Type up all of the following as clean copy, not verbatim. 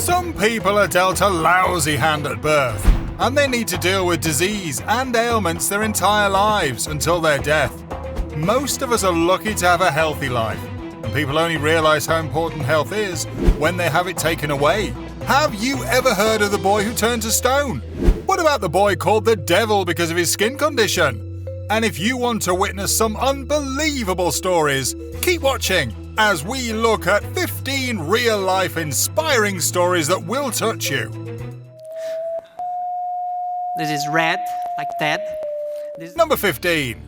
Some people are dealt a lousy hand at birth, and they need to deal with disease and ailments their entire lives until their death. Most of us are lucky to have a healthy life, and people only realise how important health is when they have it taken away. Have you ever heard of the boy who turned to stone? What about the boy called the devil because of his skin condition? And if you want to witness some unbelievable stories, keep watching as we look at 15 real-life inspiring stories that will touch you. This is red, like that. Number 15.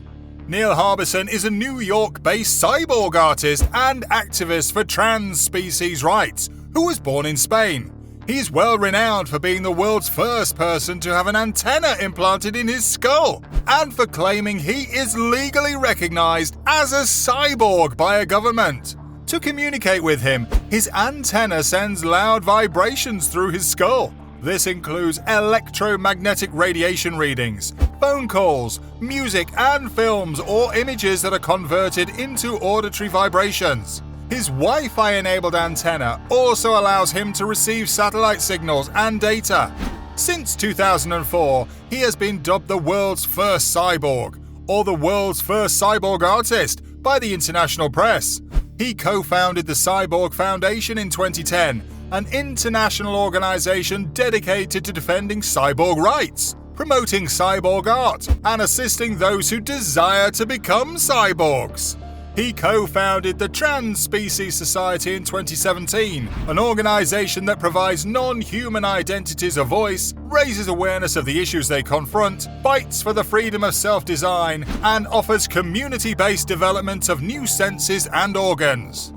Neil Harbisson is a New York-based cyborg artist and activist for trans species rights who was born in Spain. He's well renowned for being the world's first person to have an antenna implanted in his skull, and for claiming he is legally recognized as a cyborg by a government. To communicate with him, his antenna sends loud vibrations through his skull. This includes electromagnetic radiation readings, phone calls, music and films or images that are converted into auditory vibrations. His Wi-Fi-enabled antenna also allows him to receive satellite signals and data. Since 2004, he has been dubbed the world's first cyborg, or the world's first cyborg artist, by the international press. He co-founded the Cyborg Foundation in 2010, an international organization dedicated to defending cyborg rights, promoting cyborg art, and assisting those who desire to become cyborgs. He co-founded the Trans Species Society in 2017, an organization that provides non-human identities a voice, raises awareness of the issues they confront, fights for the freedom of self-design, and offers community-based development of new senses and organs.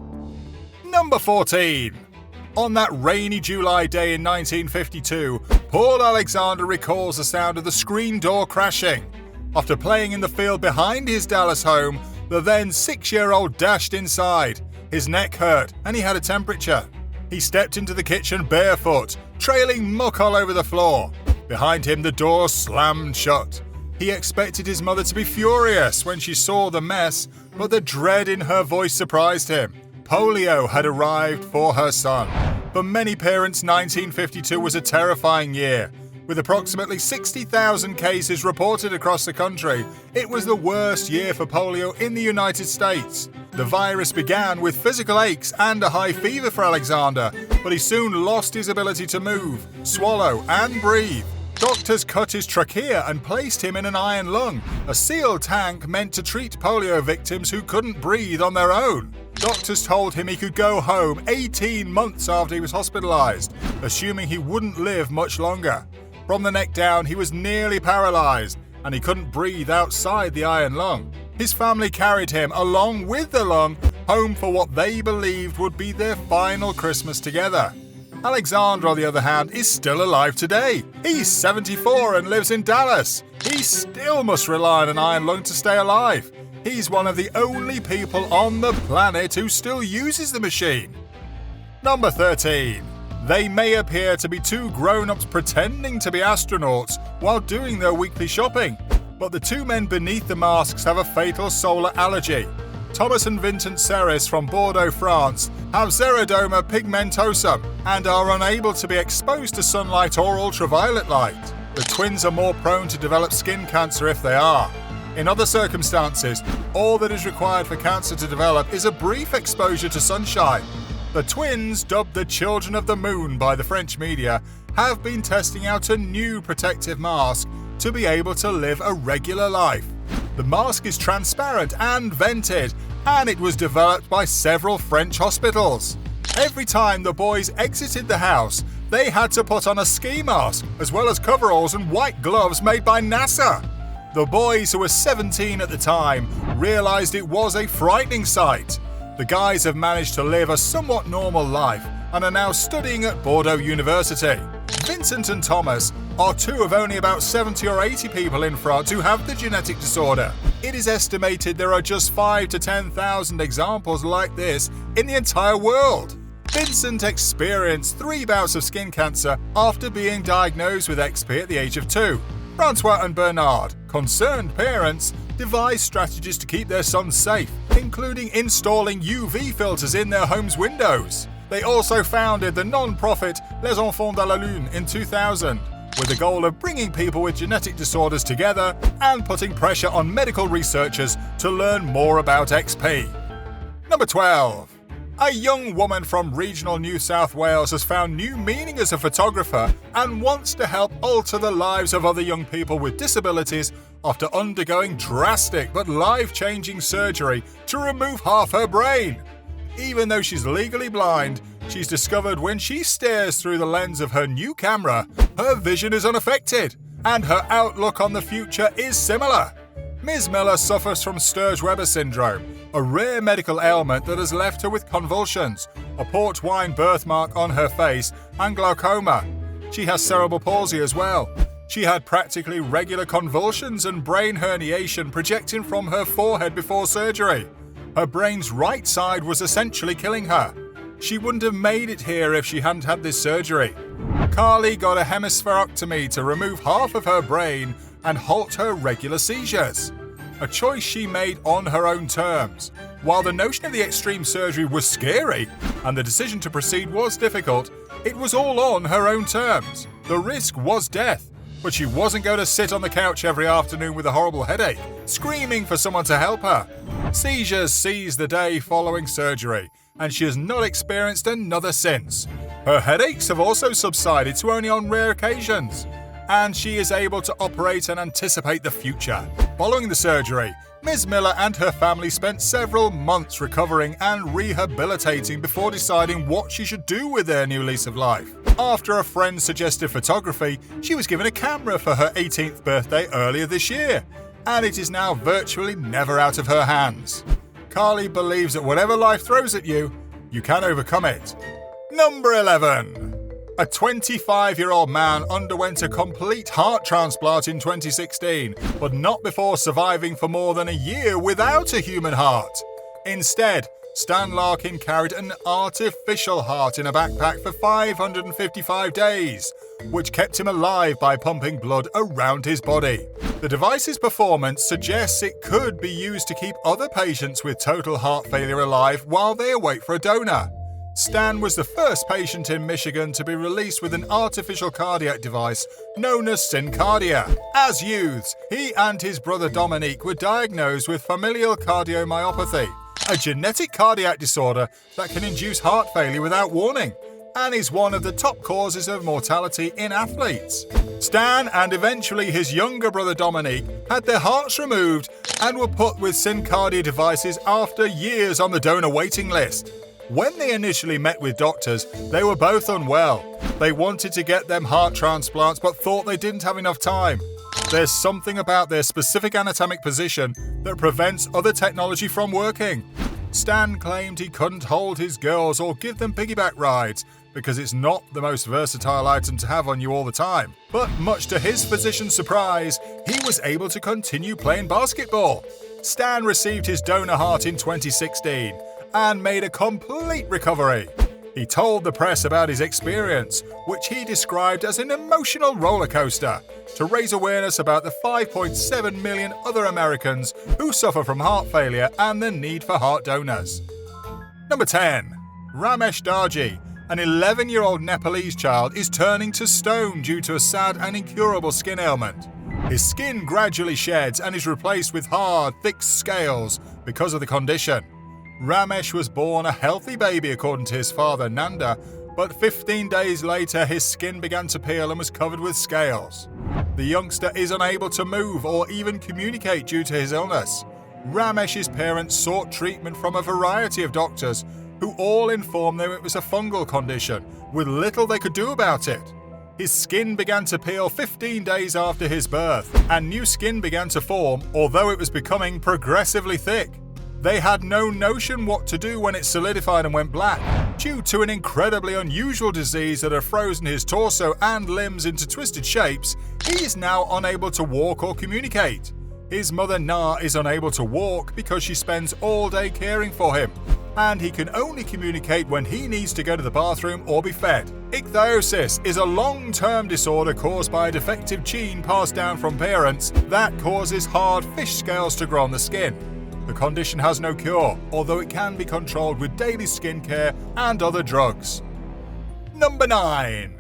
Number 14. On that rainy July day in 1952, Paul Alexander recalls the sound of the screen door crashing. After playing in the field behind his Dallas home, the then 6-year-old dashed inside. His neck hurt and he had a temperature. He stepped into the kitchen barefoot, trailing muck all over the floor. Behind him, the door slammed shut. He expected his mother to be furious when she saw the mess, but the dread in her voice surprised him. Polio had arrived for her son. For many parents, 1952 was a terrifying year. With approximately 60,000 cases reported across the country, it was the worst year for polio in the United States. The virus began with physical aches and a high fever for Alexander, but he soon lost his ability to move, swallow, and breathe. Doctors cut his trachea and placed him in an iron lung, a sealed tank meant to treat polio victims who couldn't breathe on their own. Doctors told him he could go home 18 months after he was hospitalized, assuming he wouldn't live much longer. From the neck down, he was nearly paralyzed, and he couldn't breathe outside the iron lung. His family carried him, along with the lung, home for what they believed would be their final Christmas together. Alexander, on the other hand, is still alive today. He's 74 and lives in Dallas. He still must rely on an iron lung to stay alive. He's one of the only people on the planet who still uses the machine. Number 13. They may appear to be two grown-ups pretending to be astronauts while doing their weekly shopping, but the two men beneath the masks have a fatal solar allergy. Thomas and Vincent Serres from Bordeaux, France, have xeroderma pigmentosum and are unable to be exposed to sunlight or ultraviolet light. The twins are more prone to develop skin cancer if they are. In other circumstances, all that is required for cancer to develop is a brief exposure to sunshine. The twins, dubbed the Children of the Moon by the French media, have been testing out a new protective mask to be able to live a regular life. The mask is transparent and vented, and it was developed by several French hospitals. Every time the boys exited the house, they had to put on a ski mask, as well as coveralls and white gloves made by NASA. The boys, who were 17 at the time, realized it was a frightening sight. The guys have managed to live a somewhat normal life and are now studying at Bordeaux University. Vincent and Thomas are two of only about 70 or 80 people in France who have the genetic disorder. It is estimated there are just 5 to 10,000 examples like this in the entire world. Vincent experienced 3 bouts of skin cancer after being diagnosed with XP at the age of 2. Francois and Bernard, concerned parents, devised strategies to keep their sons safe, including installing UV filters in their homes' windows. They also founded the non-profit Les Enfants de la Lune in 2000, with the goal of bringing people with genetic disorders together and putting pressure on medical researchers to learn more about XP. Number 12. A young woman from regional New South Wales has found new meaning as a photographer and wants to help alter the lives of other young people with disabilities after undergoing drastic but life-changing surgery to remove half her brain. Even though she's legally blind, she's discovered when she stares through the lens of her new camera, her vision is unaffected, and her outlook on the future is similar. Ms. Miller suffers from Sturge-Weber syndrome, a rare medical ailment that has left her with convulsions, a port wine birthmark on her face, and glaucoma. She has cerebral palsy as well. She had practically regular convulsions and brain herniation projecting from her forehead before surgery. Her brain's right side was essentially killing her. She wouldn't have made it here if she hadn't had this surgery. Carly got a hemispherectomy to remove half of her brain and halt her regular seizures. A choice she made on her own terms. While the notion of the extreme surgery was scary and the decision to proceed was difficult, it was all on her own terms. The risk was death, but she wasn't going to sit on the couch every afternoon with a horrible headache, screaming for someone to help her. Seizures seized the day following surgery, and she has not experienced another since. Her headaches have also subsided to only on rare occasions, and she is able to operate and anticipate the future. Following the surgery, Ms. Miller and her family spent several months recovering and rehabilitating before deciding what she should do with their new lease of life. After a friend suggested photography, she was given a camera for her 18th birthday earlier this year, and it is now virtually never out of her hands. Carly believes that whatever life throws at you, you can overcome it. Number 11. A 25-year-old man underwent a complete heart transplant in 2016, but not before surviving for more than a year without a human heart. Instead, Stan Larkin carried an artificial heart in a backpack for 555 days, which kept him alive by pumping blood around his body. The device's performance suggests it could be used to keep other patients with total heart failure alive while they await for a donor. Stan was the first patient in Michigan to be released with an artificial cardiac device known as Syncardia. As youths, he and his brother Dominique were diagnosed with familial cardiomyopathy, a genetic cardiac disorder that can induce heart failure without warning, and is one of the top causes of mortality in athletes. Stan and eventually his younger brother Dominique had their hearts removed and were put with Syncardia devices after years on the donor waiting list. When they initially met with doctors, they were both unwell. They wanted to get them heart transplants but thought they didn't have enough time. There's something about their specific anatomic position that prevents other technology from working. Stan claimed he couldn't hold his girls or give them piggyback rides because it's not the most versatile item to have on you all the time. But much to his physician's surprise, he was able to continue playing basketball. Stan received his donor heart in 2016 and made a complete recovery. He told the press about his experience, which he described as an emotional roller coaster, to raise awareness about the 5.7 million other Americans who suffer from heart failure and the need for heart donors. Number 10. Ramesh Darjee, an 11-year-old Nepalese child, is turning to stone due to a sad and incurable skin ailment. His skin gradually sheds and is replaced with hard, thick scales because of the condition. Ramesh was born a healthy baby according to his father Nanda, but 15 days later his skin began to peel and was covered with scales. The youngster is unable to move or even communicate due to his illness. Ramesh's parents sought treatment from a variety of doctors, who all informed them it was a fungal condition, with little they could do about it. His skin began to peel 15 days after his birth, and new skin began to form, although it was becoming progressively thick. They had no notion what to do when it solidified and went black. Due to an incredibly unusual disease that had frozen his torso and limbs into twisted shapes, he is now unable to walk or communicate. His mother Na is unable to walk because she spends all day caring for him, and he can only communicate when he needs to go to the bathroom or be fed. Ichthyosis is a long-term disorder caused by a defective gene passed down from parents that causes hard fish scales to grow on the skin. The condition has no cure, although it can be controlled with daily skincare and other drugs. Number 9.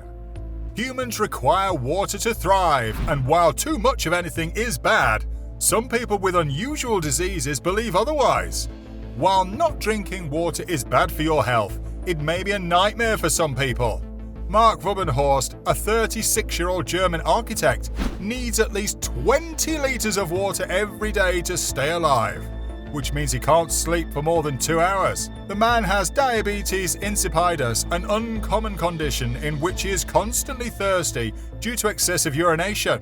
Humans require water to thrive, and while too much of anything is bad, some people with unusual diseases believe otherwise. While not drinking water is bad for your health, it may be a nightmare for some people. Mark Robinhorst, a 36-year-old German architect, needs at least 20 litres of water every day to stay alive, which means he can't sleep for more than 2 hours. The man has diabetes insipidus, an uncommon condition in which he is constantly thirsty due to excessive urination.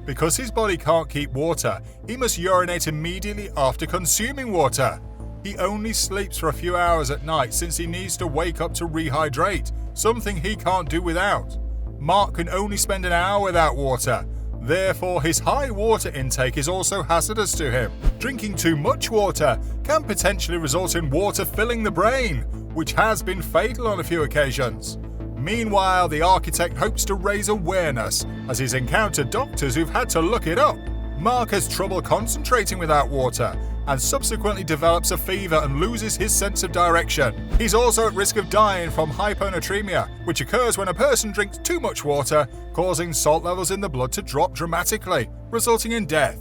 Because his body can't keep water, he must urinate immediately after consuming water. He only sleeps for a few hours at night since he needs to wake up to rehydrate, something he can't do without. Mark can only spend an hour without water. Therefore, his high water intake is also hazardous to him. Drinking too much water can potentially result in water filling the brain, which has been fatal on a few occasions. Meanwhile, the architect hopes to raise awareness as he's encountered doctors who've had to look it up. Mark has trouble concentrating without water and subsequently develops a fever and loses his sense of direction. He's also at risk of dying from hyponatremia, which occurs when a person drinks too much water, causing salt levels in the blood to drop dramatically, resulting in death.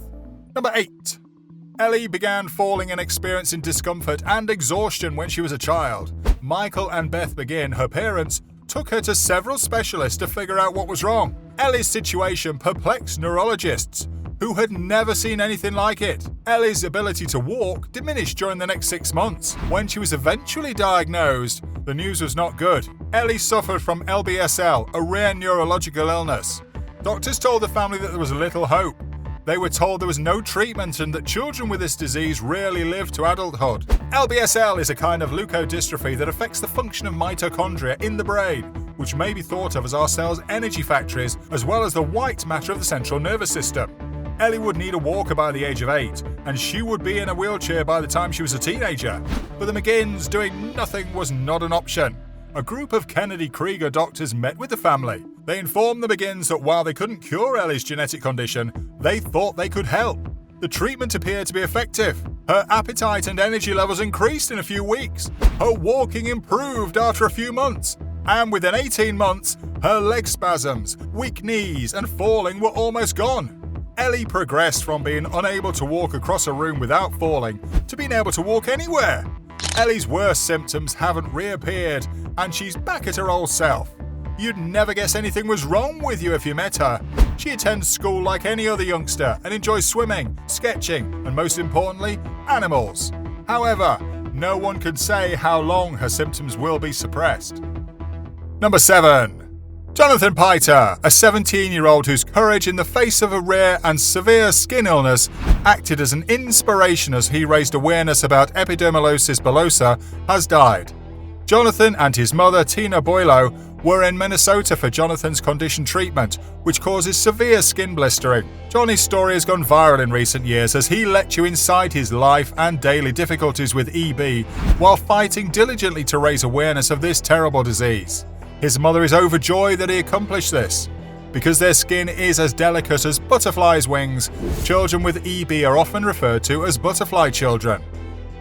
Number 8. Ellie began falling and experiencing discomfort and exhaustion when she was a child. Michael and Beth McGinn, her parents, took her to several specialists to figure out what was wrong. Ellie's situation perplexed neurologists, who had never seen anything like it. Ellie's ability to walk diminished during the next 6 months. When she was eventually diagnosed, the news was not good. Ellie suffered from LBSL, a rare neurological illness. Doctors told the family that there was little hope. They were told there was no treatment and that children with this disease rarely live to adulthood. LBSL is a kind of leukodystrophy that affects the function of mitochondria in the brain, which may be thought of as our cells' energy factories, as well as the white matter of the central nervous system. Ellie would need a walker by the age of 8, and she would be in a wheelchair by the time she was a teenager. For the McGinns, doing nothing was not an option. A group of Kennedy Krieger doctors met with the family. They informed the McGinns that while they couldn't cure Ellie's genetic condition, they thought they could help. The treatment appeared to be effective. Her appetite and energy levels increased in a few weeks. Her walking improved after a few months. And within 18 months, her leg spasms, weak knees, and falling were almost gone. Ellie progressed from being unable to walk across a room without falling to being able to walk anywhere. Ellie's worst symptoms haven't reappeared, and she's back at her old self. You'd never guess anything was wrong with you if you met her. She attends school like any other youngster and enjoys swimming, sketching, and most importantly, animals. However, no one can say how long her symptoms will be suppressed. Number 7. Jonathan Piter, a 17-year-old whose courage in the face of a rare and severe skin illness acted as an inspiration as he raised awareness about epidermolysis bullosa, has died. Jonathan and his mother, Tina Boileau, were in Minnesota for Jonathan's condition treatment, which causes severe skin blistering. Johnny's story has gone viral in recent years as he let you inside his life and daily difficulties with EB while fighting diligently to raise awareness of this terrible disease. His mother is overjoyed that he accomplished this. Because their skin is as delicate as butterflies' wings, children with EB are often referred to as butterfly children.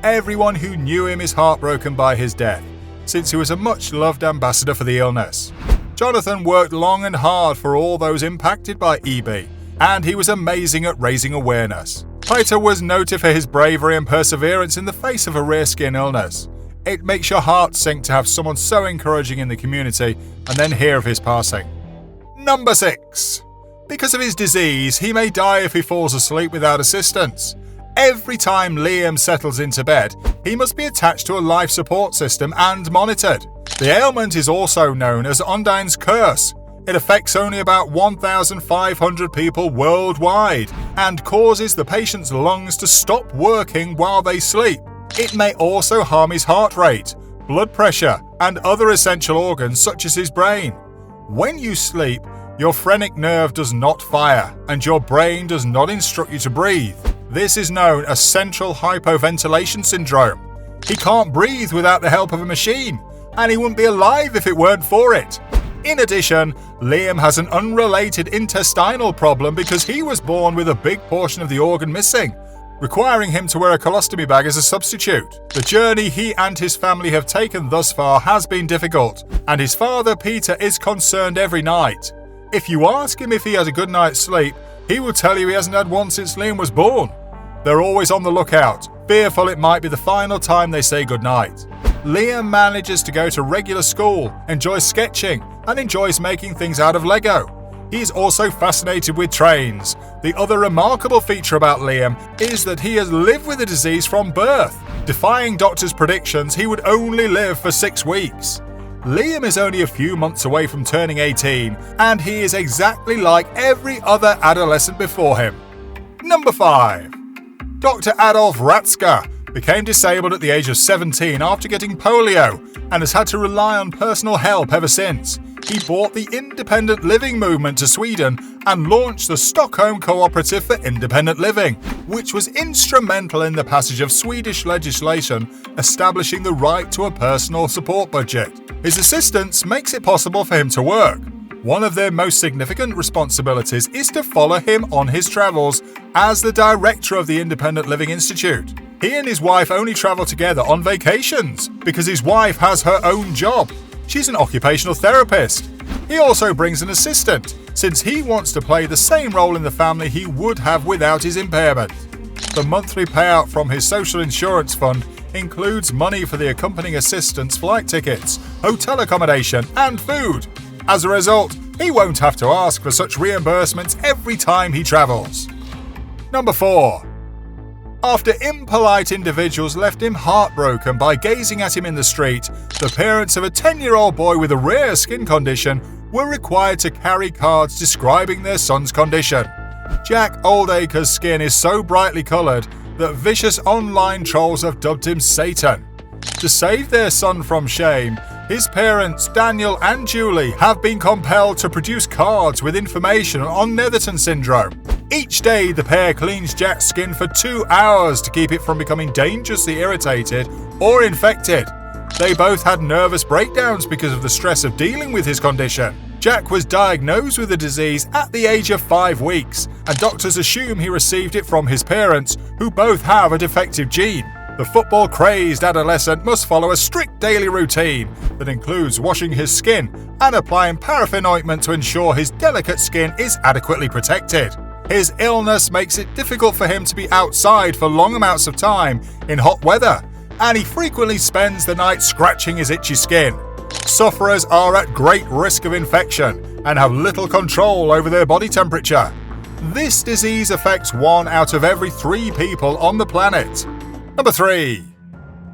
Everyone who knew him is heartbroken by his death, since he was a much-loved ambassador for the illness. Jonathan worked long and hard for all those impacted by EB, and he was amazing at raising awareness. Piter was noted for his bravery and perseverance in the face of a rare skin illness. It makes your heart sink to have someone so encouraging in the community and then hear of his passing. Number 6. Because of his disease, he may die if he falls asleep without assistance. Every time Liam settles into bed, he must be attached to a life support system and monitored. The ailment is also known as Ondine's curse. It affects only about 1,500 people worldwide and causes the patient's lungs to stop working while they sleep. It may also harm his heart rate, blood pressure, and other essential organs such as his brain. When you sleep, your phrenic nerve does not fire, and your brain does not instruct you to breathe. This is known as central hypoventilation syndrome. He can't breathe without the help of a machine, and he wouldn't be alive if it weren't for it. In addition, Liam has an unrelated intestinal problem because he was born with a big portion of the organ missing. requiring him to wear a colostomy bag as a substitute. The journey he and his family have taken thus far has been difficult, and his father Peter is concerned every night. If you ask him if he had a good night's sleep, he will tell you he hasn't had one since Liam was born. They're always on the lookout, fearful it might be the final time they say goodnight. Liam manages to go to regular school, enjoys sketching, and enjoys making things out of Lego. He is also fascinated with trains. The other remarkable feature about Liam is that he has lived with the disease from birth. Defying doctors' predictions, he would only live for 6 weeks. Liam is only a few months away from turning 18, and he is exactly like every other adolescent before him. Number 5. Dr. Adolf Ratzka became disabled at the age of 17 after getting polio and has had to rely on personal help ever since. He brought the independent living movement to Sweden and launched the Stockholm Cooperative for Independent Living, which was instrumental in the passage of Swedish legislation establishing the right to a personal support budget. His assistance makes it possible for him to work. One of their most significant responsibilities is to follow him on his travels as the director of the Independent Living Institute. He and his wife only travel together on vacations because his wife has her own job. She's an occupational therapist. He also brings an assistant, since he wants to play the same role in the family he would have without his impairment. The monthly payout from his social insurance fund includes money for the accompanying assistant's flight tickets, hotel accommodation, and food. As a result, he won't have to ask for such reimbursements every time he travels. Number 4. After impolite individuals left him heartbroken by gazing at him in the street, the parents of a 10-year-old boy with a rare skin condition were required to carry cards describing their son's condition. Jack Oldaker's skin is so brightly coloured that vicious online trolls have dubbed him Satan. To save their son from shame, his parents, Daniel and Julie, have been compelled to produce cards with information on Netherton syndrome. Each day, the pair cleans Jack's skin for 2 hours to keep it from becoming dangerously irritated or infected. They both had nervous breakdowns because of the stress of dealing with his condition. Jack was diagnosed with the disease at the age of 5 weeks, and doctors assume he received it from his parents, who both have a defective gene. The football-crazed adolescent must follow a strict daily routine that includes washing his skin and applying paraffin ointment to ensure his delicate skin is adequately protected. His illness makes it difficult for him to be outside for long amounts of time in hot weather, and he frequently spends the night scratching his itchy skin. Sufferers are at great risk of infection and have little control over their body temperature. This disease affects 1 out of every 3 people on the planet. Number 3.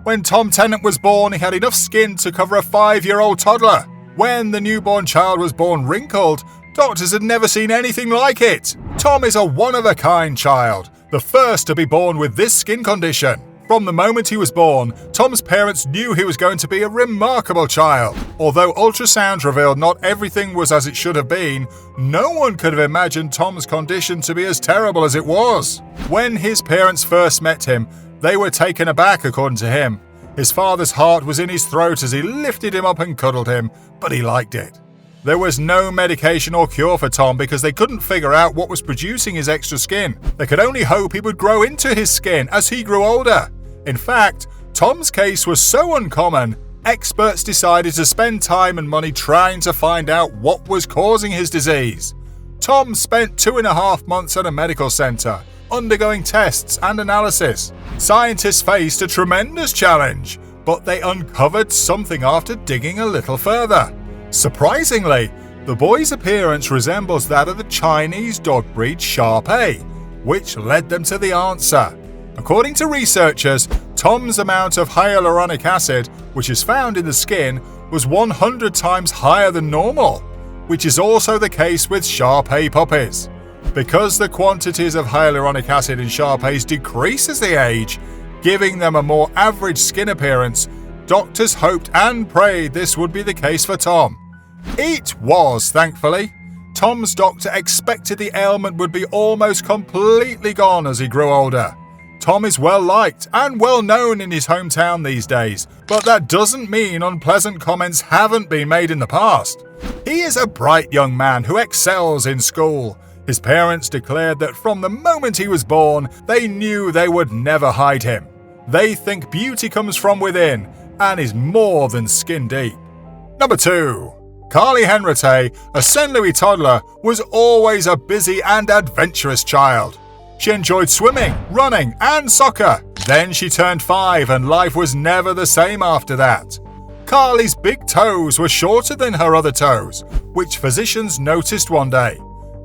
When Tom Tennant was born, he had enough skin to cover a 5-year-old toddler. When the newborn child was born wrinkled, doctors had never seen anything like it. Tom is a one-of-a-kind child, the first to be born with this skin condition. From the moment he was born, Tom's parents knew he was going to be a remarkable child. Although ultrasound revealed not everything was as it should have been, no one could have imagined Tom's condition to be as terrible as it was. When his parents first met him, they were taken aback, according to him. His father's heart was in his throat as he lifted him up and cuddled him, but he liked it. There was no medication or cure for Tom because they couldn't figure out what was producing his extra skin. They could only hope he would grow into his skin as he grew older. In fact, Tom's case was so uncommon, experts decided to spend time and money trying to find out what was causing his disease. Tom spent 2.5 months at a medical centre, undergoing tests and analysis. Scientists faced a tremendous challenge, but they uncovered something after digging a little further. Surprisingly, the boy's appearance resembles that of the Chinese dog breed Shar Pei, which led them to the answer. According to researchers, Tom's amount of hyaluronic acid, which is found in the skin, was 100 times higher than normal, which is also the case with Shar Pei puppies. Because the quantities of hyaluronic acid in Shar Peis decrease as they age, giving them a more average skin appearance, doctors hoped and prayed this would be the case for Tom. It was, thankfully. Tom's doctor expected the ailment would be almost completely gone as he grew older. Tom is well liked and well known in his hometown these days, but that doesn't mean unpleasant comments haven't been made in the past. He is a bright young man who excels in school. His parents declared that from the moment he was born, they knew they would never hide him. They think beauty comes from within and is more than skin deep. Number 2. Carly Henrite, a St. Louis toddler, was always a busy and adventurous child. She enjoyed swimming, running, and soccer. Then she turned 5 and life was never the same after that. Carly's big toes were shorter than her other toes, which physicians noticed one day.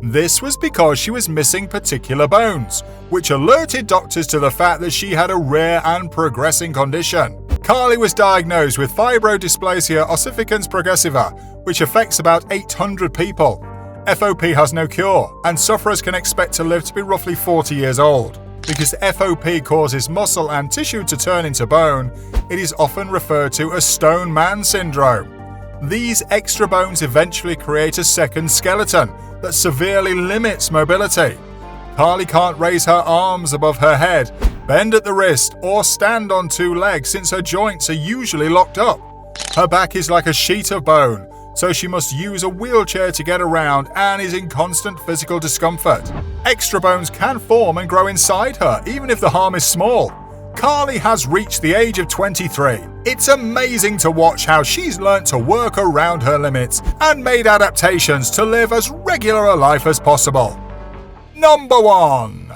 This was because she was missing particular bones, which alerted doctors to the fact that she had a rare and progressing condition. Carly was diagnosed with fibrodysplasia ossificans progressiva, which affects about 800 people. FOP has no cure, and sufferers can expect to live to be roughly 40 years old. Because FOP causes muscle and tissue to turn into bone, it is often referred to as stone man syndrome. These extra bones eventually create a second skeleton that severely limits mobility. Carly can't raise her arms above her head, bend at the wrist, or stand on 2 legs since her joints are usually locked up. Her back is like a sheet of bone, so she must use a wheelchair to get around and is in constant physical discomfort. Extra bones can form and grow inside her, even if the harm is small. Carly has reached the age of 23. It's amazing to watch how she's learnt to work around her limits and made adaptations to live as regular a life as possible. Number 1.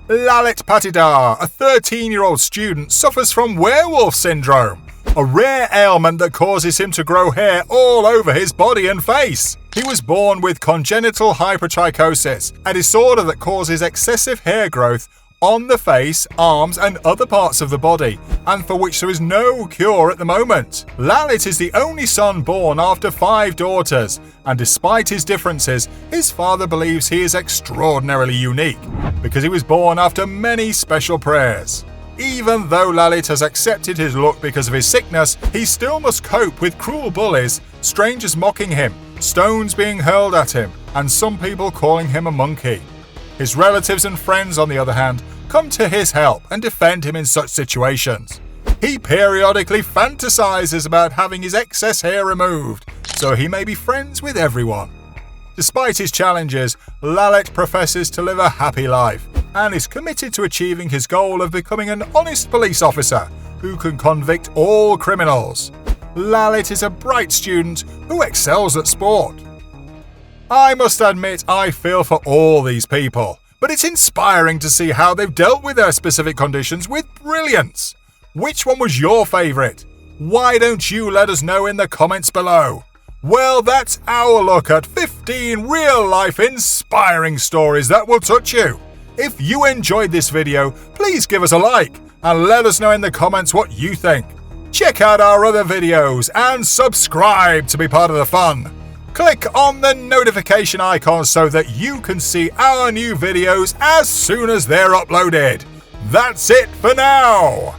Lalit Pattidar, a 13-year-old student, suffers from werewolf syndrome, a rare ailment that causes him to grow hair all over his body and face. He was born with congenital hypertrichosis, a disorder that causes excessive hair growth on the face, arms, and other parts of the body, and for which there is no cure at the moment. Lalit is the only son born after 5 daughters, and despite his differences, his father believes he is extraordinarily unique, because he was born after many special prayers. Even though Lalit has accepted his look because of his sickness, he still must cope with cruel bullies, strangers mocking him, stones being hurled at him, and some people calling him a monkey. His relatives and friends, on the other hand, come to his help and defend him in such situations. He periodically fantasizes about having his excess hair removed, so he may be friends with everyone. Despite his challenges, Lalit professes to live a happy life and is committed to achieving his goal of becoming an honest police officer who can convict all criminals. Lalit is a bright student who excels at sport. I must admit I feel for all these people, but it's inspiring to see how they've dealt with their specific conditions with brilliance. Which one was your favourite? Why don't you let us know in the comments below? Well, that's our look at 15 real-life inspiring stories that will touch you. If you enjoyed this video, please give us a like and let us know in the comments what you think. Check out our other videos and subscribe to be part of the fun. Click on the notification icon so that you can see our new videos as soon as they're uploaded. That's it for now.